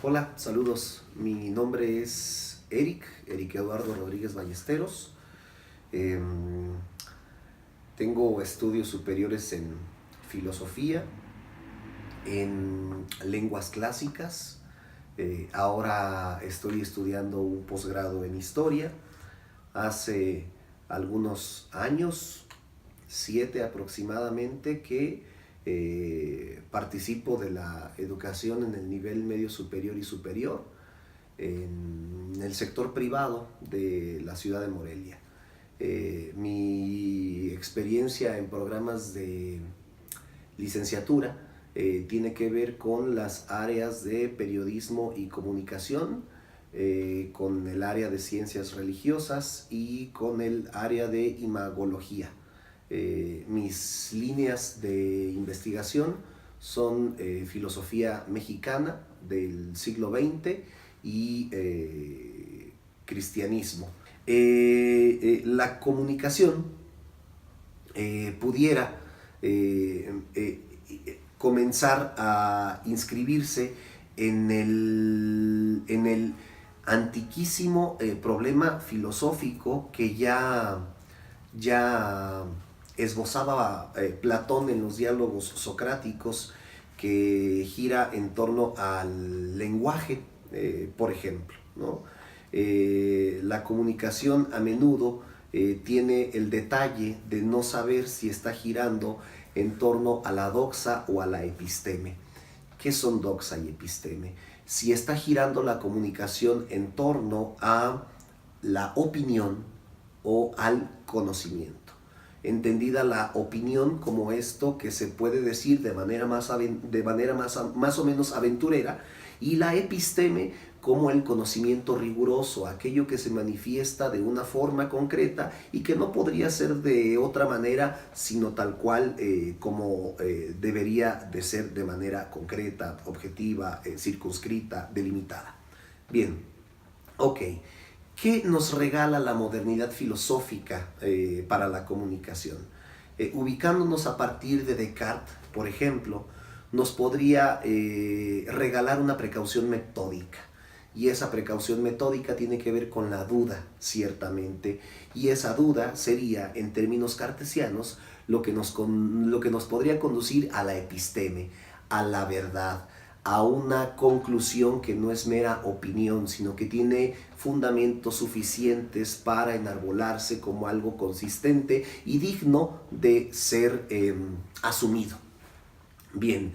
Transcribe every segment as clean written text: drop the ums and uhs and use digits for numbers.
Hola, saludos. Mi nombre es Eric Eduardo Rodríguez Ballesteros. Em, Tengo estudios superiores en filosofía, en lenguas clásicas. Ahora estoy estudiando un posgrado en historia. Hace algunos años, 7 aproximadamente, que participo de la educación en el nivel medio superior y superior en el sector privado de la ciudad de Morelia. Mi experiencia en programas de licenciatura tiene que ver con las áreas de periodismo y comunicación, con el área de ciencias religiosas y con el área de imagología. Mis líneas de investigación son filosofía mexicana del siglo XX y cristianismo. La comunicación pudiera comenzar a inscribirse en el antiquísimo problema filosófico que ya esbozaba Platón en los diálogos socráticos, que gira en torno al lenguaje, por ejemplo, ¿no? La comunicación a menudo tiene el detalle de no saber si está girando en torno a la doxa o a la episteme. ¿Qué son doxa y episteme? Si está girando la comunicación en torno a la opinión o al conocimiento. Entendida la opinión como esto que se puede decir de manera más o menos aventurera, y la episteme como el conocimiento riguroso, aquello que se manifiesta de una forma concreta y que no podría ser de otra manera, sino tal cual como debería de ser, de manera concreta, objetiva, circunscrita, delimitada. Bien, ok. ¿Qué nos regala la modernidad filosófica para la comunicación? Ubicándonos a partir de Descartes, por ejemplo, nos podría regalar una precaución metódica. Y esa precaución metódica tiene que ver con la duda, ciertamente. Y esa duda sería, en términos cartesianos, lo que nos podría conducir a la episteme, a la verdad, a una conclusión que no es mera opinión, sino que tiene fundamentos suficientes para enarbolarse como algo consistente y digno de ser asumido. Bien,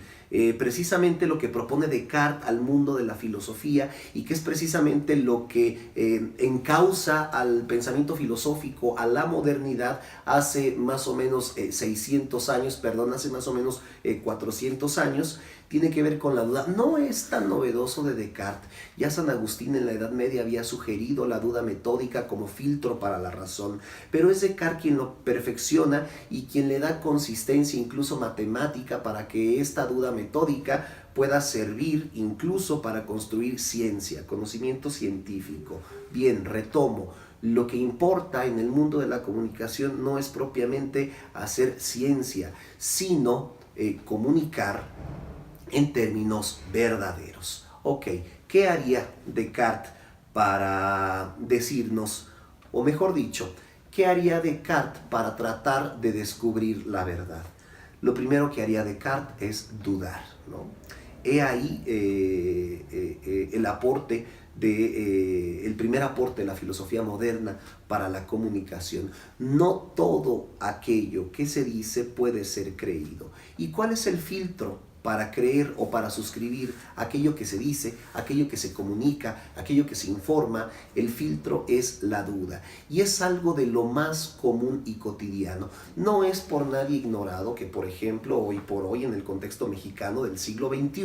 precisamente lo que propone Descartes al mundo de la filosofía, y que es precisamente lo que encausa al pensamiento filosófico, a la modernidad, hace más o menos 600 años, perdón, hace más o menos 400 años, tiene que ver con la duda. No es tan novedoso de Descartes. Ya San Agustín en la Edad Media había sugerido la duda metódica como filtro para la razón, pero es Descartes quien lo perfecciona y quien le da consistencia, incluso matemática, para que esta duda metódica pueda servir incluso para construir ciencia, conocimiento científico. Bien, retomo. Lo que importa en el mundo de la comunicación no es propiamente hacer ciencia, sino comunicar en términos verdaderos. Ok, ¿qué haría Descartes para decirnos, o mejor dicho, qué haría Descartes para tratar de descubrir la verdad? Lo primero que haría Descartes es dudar, ¿no? He ahí el aporte el primer aporte de la filosofía moderna para la comunicación. No todo aquello que se dice puede ser creído. ¿Y cuál es el filtro para creer o para suscribir aquello que se dice, aquello que se comunica, aquello que se informa? El filtro es la duda, y es algo de lo más común y cotidiano. No es por nadie ignorado que, por ejemplo, hoy por hoy, en el contexto mexicano del siglo XXI,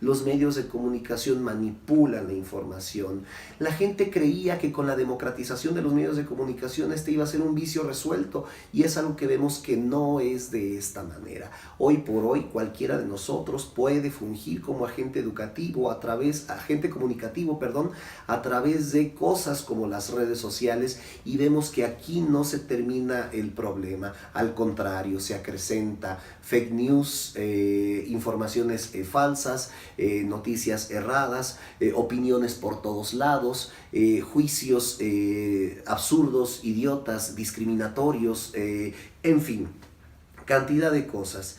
los medios de comunicación manipulan la información. La gente creía que con la democratización de los medios de comunicación este iba a ser un vicio resuelto, y es algo que vemos que no es de esta manera. Hoy por hoy cualquiera de nosotros nosotros puede fungir como agente educativo agente comunicativo, a través de cosas como las redes sociales, y vemos que aquí no se termina el problema, al contrario, se acrecenta fake news, informaciones falsas, noticias erradas, opiniones por todos lados, juicios absurdos, idiotas, discriminatorios, en fin, cantidad de cosas.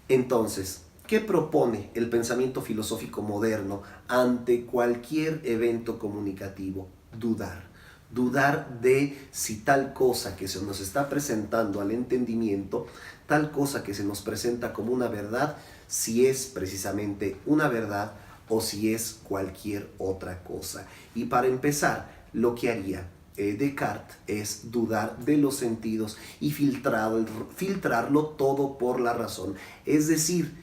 Entonces, ¿qué propone el pensamiento filosófico moderno ante cualquier evento comunicativo? Dudar. Dudar de si tal cosa que se nos está presentando al entendimiento, tal cosa que se nos presenta como una verdad, si es precisamente una verdad o si es cualquier otra cosa. Y para empezar, lo que haría Descartes es dudar de los sentidos y filtrarlo todo por la razón. Es decir,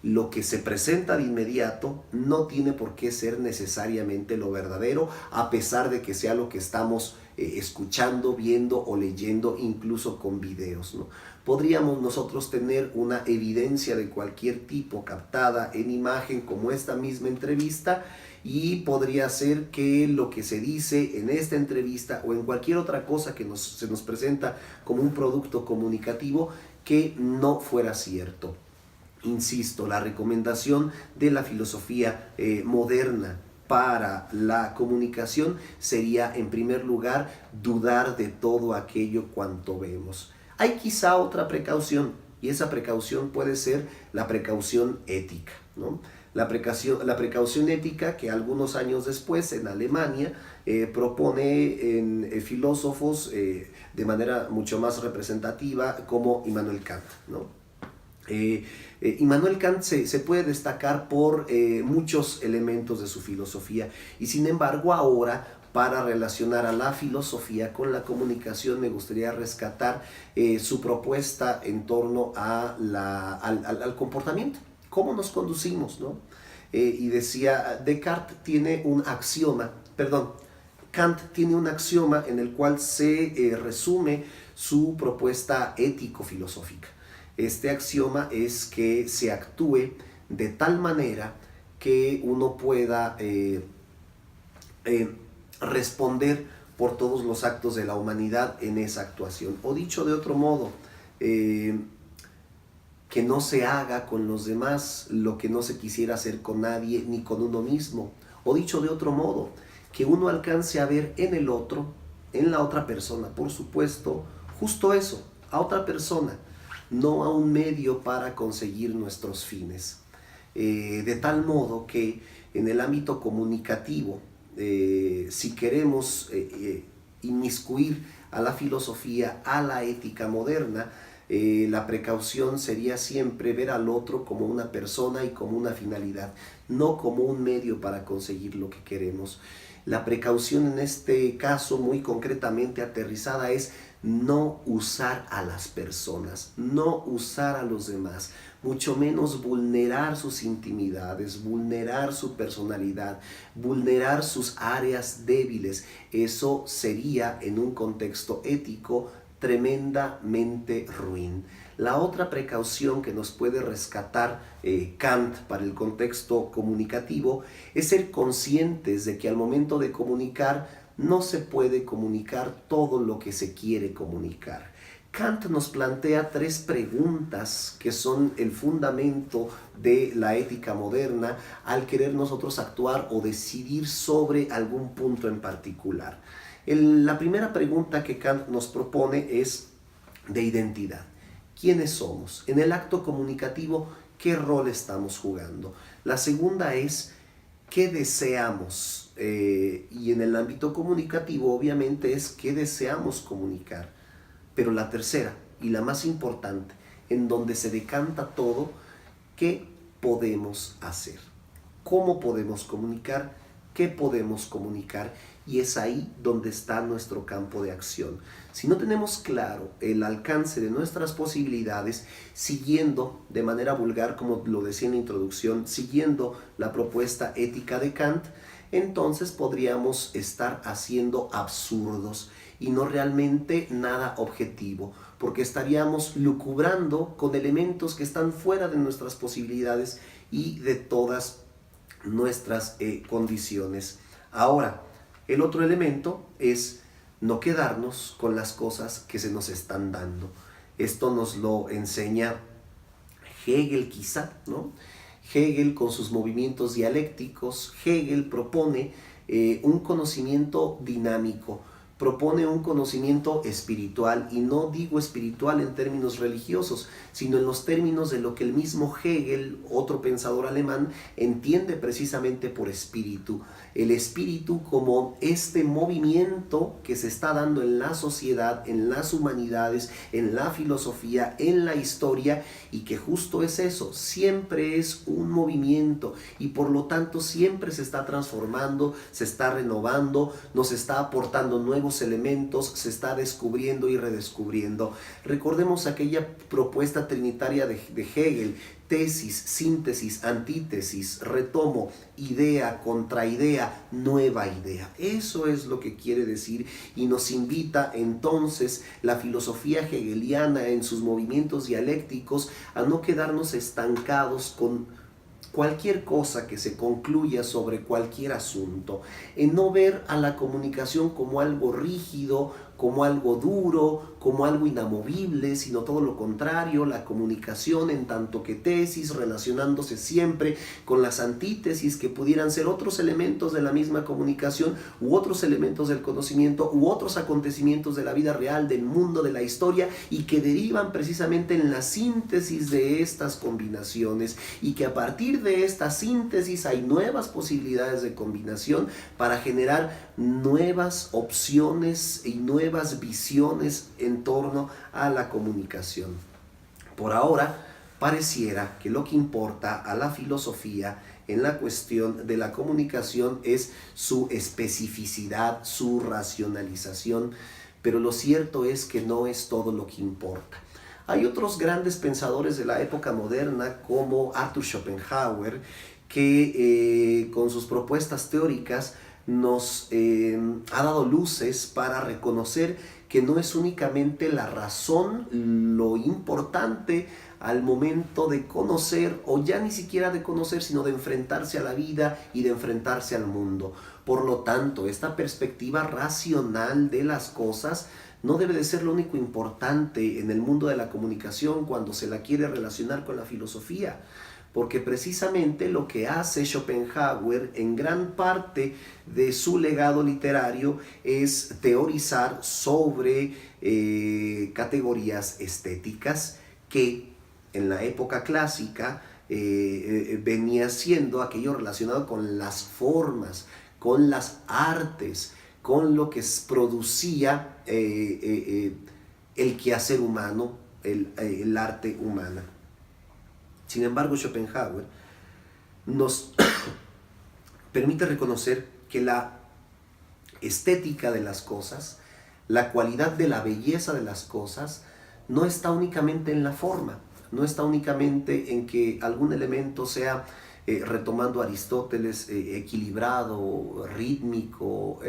lo que se presenta de inmediato no tiene por qué ser necesariamente lo verdadero, a pesar de que sea lo que estamos escuchando, viendo o leyendo, incluso con videos, ¿no? Podríamos nosotros tener una evidencia de cualquier tipo captada en imagen, como esta misma entrevista, y podría ser que lo que se dice en esta entrevista o en cualquier otra cosa que se nos presenta como un producto comunicativo, que no fuera cierto. Insisto, la recomendación de la filosofía moderna para la comunicación sería, en primer lugar, dudar de todo aquello cuanto vemos. Hay quizá otra precaución, y esa precaución puede ser la precaución ética, ¿no? La precaución ética que algunos años después en Alemania propone en filósofos de manera mucho más representativa, como Immanuel Kant, ¿no? Immanuel Kant se puede destacar por muchos elementos de su filosofía, y sin embargo ahora, para relacionar a la filosofía con la comunicación, me gustaría rescatar su propuesta en torno a al comportamiento, cómo nos conducimos, ¿no? Y decía, Kant tiene un axioma en el cual se resume su propuesta ético-filosófica. Este axioma es que se actúe de tal manera que uno pueda responder por todos los actos de la humanidad en esa actuación. O dicho de otro modo, que no se haga con los demás lo que no se quisiera hacer con nadie ni con uno mismo. O dicho de otro modo, que uno alcance a ver en el otro, en la otra persona, por supuesto, justo eso, a otra persona, no a un medio para conseguir nuestros fines. De tal modo que en el ámbito comunicativo, si queremos inmiscuir a la filosofía, a la ética moderna, la precaución sería siempre ver al otro como una persona y como una finalidad, no como un medio para conseguir lo que queremos. La precaución en este caso, muy concretamente aterrizada, es no usar a las personas, no usar a los demás, mucho menos vulnerar sus intimidades, vulnerar su personalidad, vulnerar sus áreas débiles. Eso sería, en un contexto ético, tremendamente ruin. La otra precaución que nos puede rescatar Kant para el contexto comunicativo es ser conscientes de que al momento de comunicar no se puede comunicar todo lo que se quiere comunicar. Kant nos plantea 3 preguntas que son el fundamento de la ética moderna al querer nosotros actuar o decidir sobre algún punto en particular. La primera pregunta que Kant nos propone es de identidad. ¿Quiénes somos? En el acto comunicativo, ¿qué rol estamos jugando? La segunda es, ¿qué deseamos? Y en el ámbito comunicativo, obviamente, es qué deseamos comunicar. Pero la tercera, y la más importante, en donde se decanta todo, ¿qué podemos hacer? ¿Cómo podemos comunicar? ¿Qué podemos comunicar? Y es ahí donde está nuestro campo de acción. Si no tenemos claro el alcance de nuestras posibilidades, siguiendo de manera vulgar, como lo decía en la introducción, siguiendo la propuesta ética de Kant, entonces podríamos estar haciendo absurdos y no realmente nada objetivo. porque estaríamos lucubrando con elementos que están fuera de nuestras posibilidades y de todas nuestras condiciones. Ahora, el otro elemento es no quedarnos con las cosas que se nos están dando. Esto nos lo enseña Hegel quizá, ¿no? Hegel con sus movimientos dialécticos, Hegel propone un conocimiento dinámico, propone un conocimiento espiritual, y no digo espiritual en términos religiosos, sino en los términos de lo que el mismo Hegel, otro pensador alemán, entiende precisamente por espíritu. El espíritu como este movimiento que se está dando en la sociedad, en las humanidades, en la filosofía, en la historia, y que justo es eso, siempre es un movimiento y por lo tanto siempre se está transformando, se está renovando, nos está aportando nuevos elementos, se está descubriendo y redescubriendo. Recordemos aquella propuesta trinitaria de Hegel: tesis, síntesis, antítesis, retomo, idea, contraidea, nueva idea. Eso es lo que quiere decir, y nos invita entonces la filosofía hegeliana en sus movimientos dialécticos a no quedarnos estancados con cualquier cosa que se concluya sobre cualquier asunto, en no ver a la comunicación como algo rígido, como algo duro, como algo inamovible, sino todo lo contrario, la comunicación en tanto que tesis, relacionándose siempre con las antítesis que pudieran ser otros elementos de la misma comunicación, u otros elementos del conocimiento, u otros acontecimientos de la vida real, del mundo, de la historia, y que derivan precisamente en la síntesis de estas combinaciones, y que a partir de esta síntesis hay nuevas posibilidades de combinación para generar nuevas opciones y nuevas visiones en torno a la comunicación. Por ahora, pareciera que lo que importa a la filosofía en la cuestión de la comunicación es su especificidad, su racionalización, pero lo cierto es que no es todo lo que importa. Hay otros grandes pensadores de la época moderna, como Arthur Schopenhauer, que con sus propuestas teóricas nos ha dado luces para reconocer que no es únicamente la razón lo importante al momento de conocer, o ya ni siquiera de conocer, sino de enfrentarse a la vida y de enfrentarse al mundo. Por lo tanto, esta perspectiva racional de las cosas no debe de ser lo único importante en el mundo de la comunicación cuando se la quiere relacionar con la filosofía, porque precisamente lo que hace Schopenhauer en gran parte de su legado literario es teorizar sobre categorías estéticas que en la época clásica venía siendo aquello relacionado con las formas, con las artes, con lo que producía el quehacer humano, el arte humana. Sin embargo, Schopenhauer nos permite reconocer que la estética de las cosas, la cualidad de la belleza de las cosas, no está únicamente en la forma, no está únicamente en que algún elemento sea, retomando a Aristóteles, equilibrado, rítmico,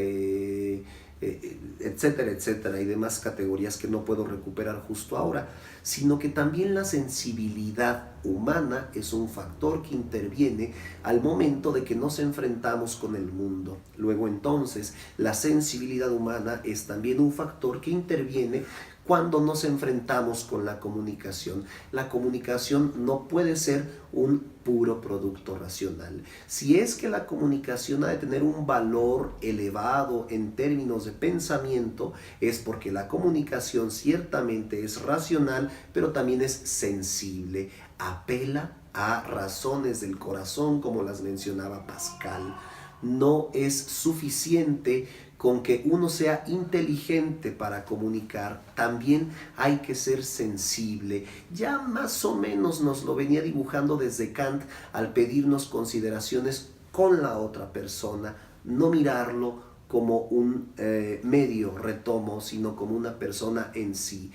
etcétera, etcétera, y demás categorías que no puedo recuperar justo ahora, sino que también la sensibilidad humana es un factor que interviene al momento de que nos enfrentamos con el mundo. Luego entonces, la sensibilidad humana es también un factor que interviene cuando nos enfrentamos con la comunicación. La comunicación no puede ser un puro producto racional. Si es que la comunicación ha de tener un valor elevado en términos de pensamiento, es porque la comunicación ciertamente es racional, pero también es sensible. Apela a razones del corazón, como las mencionaba Pascal. No es suficiente con que uno sea inteligente para comunicar, también hay que ser sensible. Ya más o menos nos lo venía dibujando desde Kant al pedirnos consideraciones con la otra persona, no mirarlo como un medio retomo, sino como una persona en sí.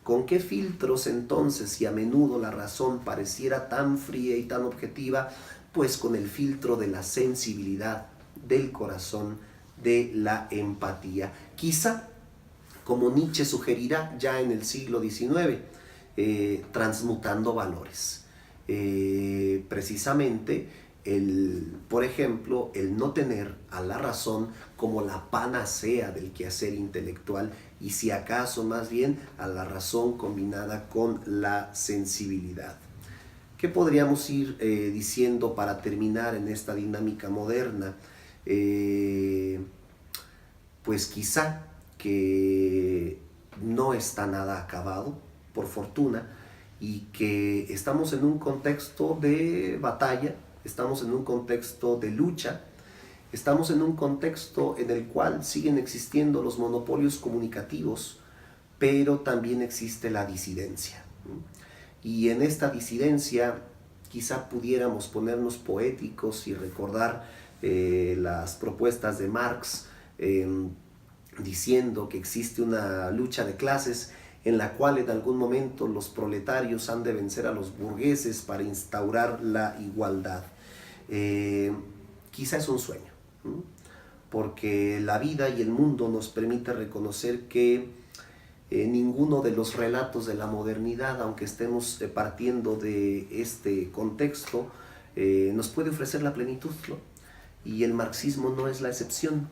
¿Con qué filtros entonces, si a menudo la razón pareciera tan fría y tan objetiva? Pues con el filtro de la sensibilidad, del corazón, de la empatía. Quizá como Nietzsche sugerirá ya en el siglo XIX, transmutando valores. Precisamente, por ejemplo, el no tener a la razón como la panacea del quehacer intelectual, y si acaso más bien a la razón combinada con la sensibilidad. ¿Qué podríamos ir diciendo para terminar en esta dinámica moderna? Pues quizá que no está nada acabado, por fortuna, y que estamos en un contexto de batalla, estamos en un contexto de lucha, estamos en un contexto en el cual siguen existiendo los monopolios comunicativos, pero también existe la disidencia. Y en esta disidencia quizá pudiéramos ponernos poéticos y recordar las propuestas de Marx, diciendo que existe una lucha de clases en la cual en algún momento los proletarios han de vencer a los burgueses para instaurar la igualdad. Quizá es un sueño, porque la vida y el mundo nos permite reconocer que ninguno de los relatos de la modernidad, aunque estemos partiendo de este contexto, nos puede ofrecer la plenitud, ¿no? Y el marxismo no es la excepción.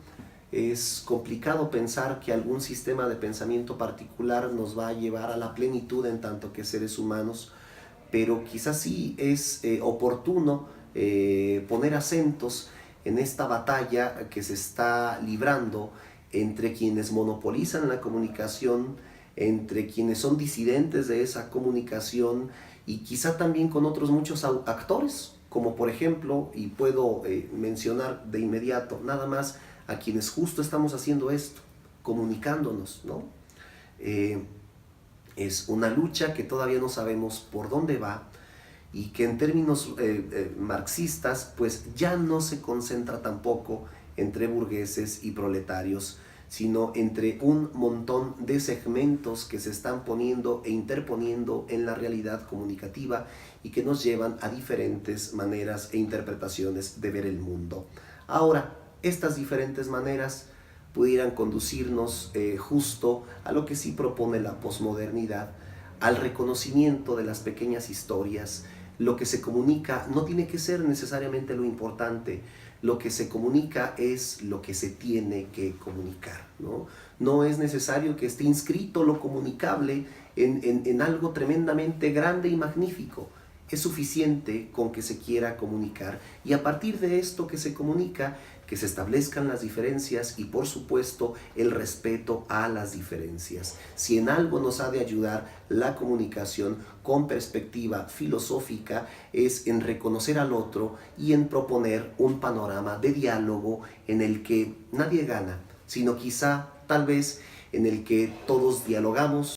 Es complicado pensar que algún sistema de pensamiento particular nos va a llevar a la plenitud en tanto que seres humanos, pero quizás sí es oportuno poner acentos en esta batalla que se está librando entre quienes monopolizan la comunicación, entre quienes son disidentes de esa comunicación, y quizá también con otros muchos actores, como por ejemplo, y puedo mencionar de inmediato nada más a quienes justo estamos haciendo esto, comunicándonos, ¿no? Es una lucha que todavía no sabemos por dónde va, y que en términos marxistas pues ya no se concentra tampoco entre burgueses y proletarios, sino entre un montón de segmentos que se están poniendo e interponiendo en la realidad comunicativa y que nos llevan a diferentes maneras e interpretaciones de ver el mundo. Ahora, estas diferentes maneras pudieran conducirnos justo a lo que sí propone la posmodernidad, al reconocimiento de las pequeñas historias. Lo que se comunica no tiene que ser necesariamente lo importante, lo que se comunica es lo que se tiene que comunicar, ¿no? No es necesario que esté inscrito lo comunicable en algo tremendamente grande y magnífico. Es suficiente con que se quiera comunicar, y a partir de esto que se comunica, que se establezcan las diferencias y por supuesto el respeto a las diferencias. Si en algo nos ha de ayudar la comunicación con perspectiva filosófica, es en reconocer al otro y en proponer un panorama de diálogo en el que nadie gana, sino quizá tal vez en el que todos dialogamos